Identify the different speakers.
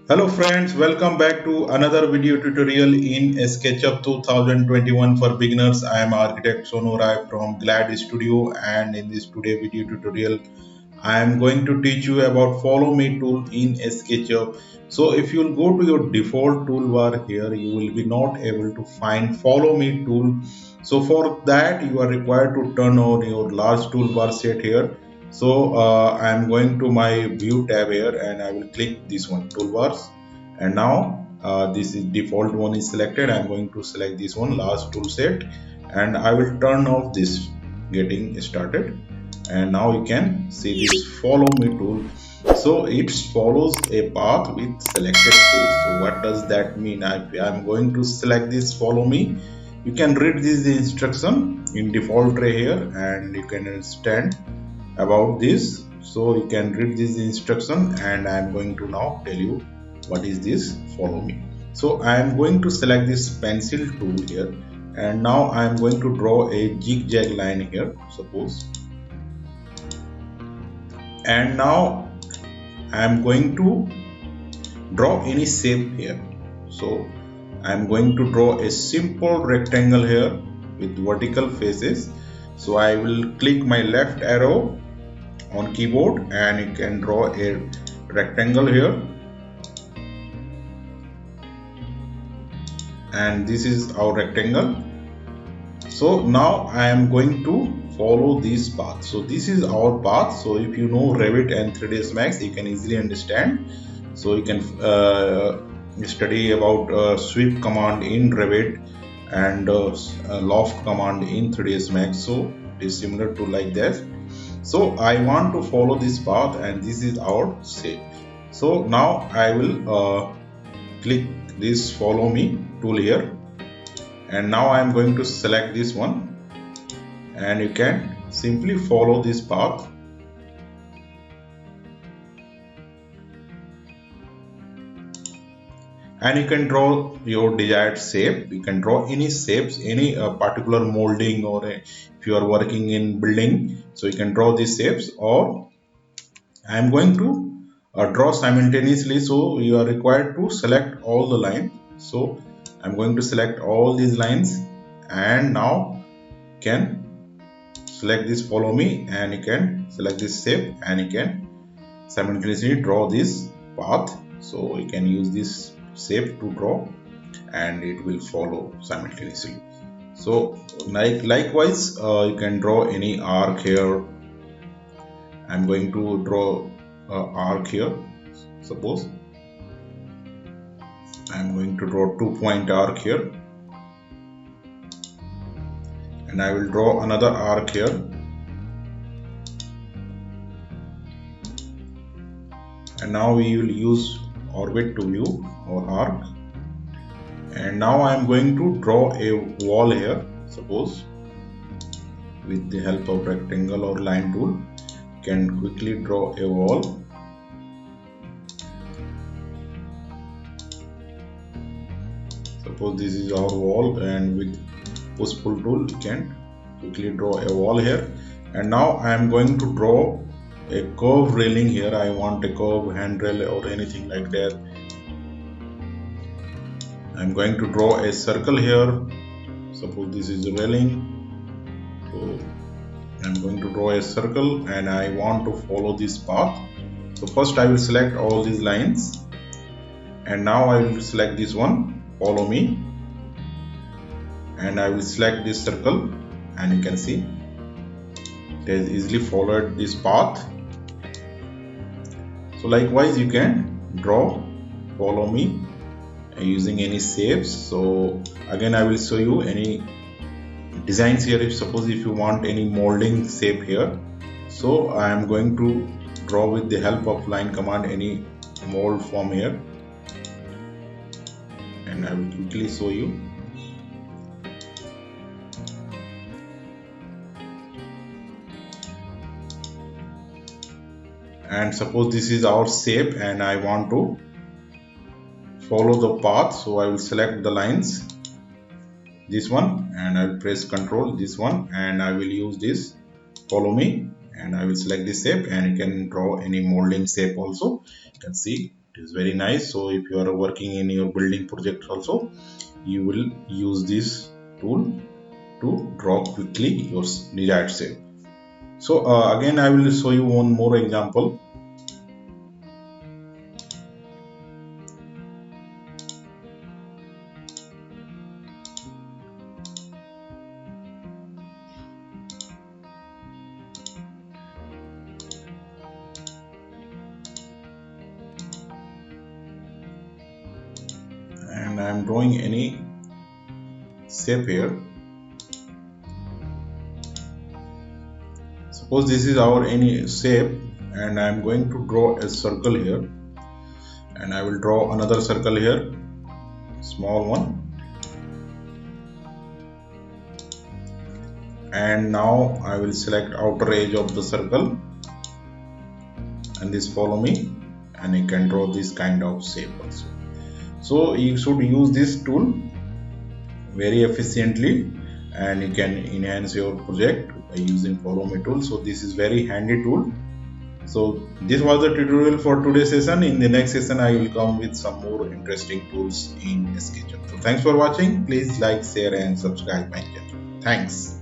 Speaker 1: Hello friends, welcome back to another video tutorial in Sketchup 2021 for beginners. I am architect Sonu Rai from Glad Studio, and in this today video tutorial I am going to teach you about follow me tool in SketchUp. So if you will go to your default toolbar here, you will be not able to find follow me tool. So for that you are required to turn on your large toolbar set here. So I am going to my view tab here and I will click this one toolbars, and now this is default one is selected. I am going to select this one large tool set and I will turn off this getting started, and now you can see this follow me tool. So it follows a path with selected space. So what does that mean? I'm going to select this follow me. You can read this instruction in default tray here and you can understand about this. So you can read this instruction and I'm going to now tell you what is this follow me. So I am going to select this pencil tool here, and now I am going to draw a zigzag line here, suppose, and now I am going to draw any shape here. So I am going to draw a simple rectangle here with vertical faces. So I will click my left arrow on keyboard and you can draw a rectangle here, and this is our rectangle. So now I am going to follow this path. So this is our path. So if you know Revit and 3ds Max, you can easily understand. So you can study about sweep command in Revit and loft command in 3ds Max. So it is similar to like that. So I want to follow this path and this is our shape. So now I will click this follow me tool here, and now I am going to select this one and you can simply follow this path, and you can draw your desired shape. You can draw any shapes, any particular molding, or if you are working in building, so you can draw these shapes. Or I am going to draw simultaneously, so you are required to select all the lines. So I'm going to select all these lines, and now can select this follow me, and you can select this shape and you can simultaneously draw this path. So you can use this shape to draw and it will follow simultaneously. So likewise you can draw any arc here. I'm going to draw arc here. Suppose I'm going to draw 2-point arc here, and I will draw another arc here, and now we will use orbit to view our arc. And now I am going to draw a wall here. Suppose with the help of rectangle or line tool you can quickly draw a wall. Suppose this is our wall, and with push pull tool you can quickly draw a wall here. And now I am going to draw a curve railing here. I want a curve handrail or anything like that. I'm going to draw a circle here. Suppose this is a railing. So I'm going to draw a circle and I want to follow this path. So first I will select all these lines, and now I will select this one, follow me, and I will select this circle, and you can see it has easily followed this path. So likewise you can draw follow me using any shapes. So again I will show you any designs here. If suppose if you want any molding shape here, so I am going to draw with the help of line command any mold form here, and I will quickly show you. And suppose this is our shape and I want to follow the path, so I will select the lines, this one, and I will press Ctrl this one, and I will use this follow me, and I will select this shape, and you can draw any molding shape also. You can see It is very nice. So if you are working in your building project also, you will use this tool to draw quickly your desired shape. So again I will show you one more example. And I am drawing any shape here. Suppose this is our any shape, and I am going to draw a circle here, and I will draw another circle here, small one. And now I will select outer edge of the circle, and this follow me, and you can draw this kind of shape also. So you should use this tool very efficiently, and you can enhance your project by using follow me tool. So this is very handy tool. So this was the tutorial for today's session. In the next session I will come with some more interesting tools in SketchUp. So thanks for watching. Please like, share and subscribe my channel. Thanks.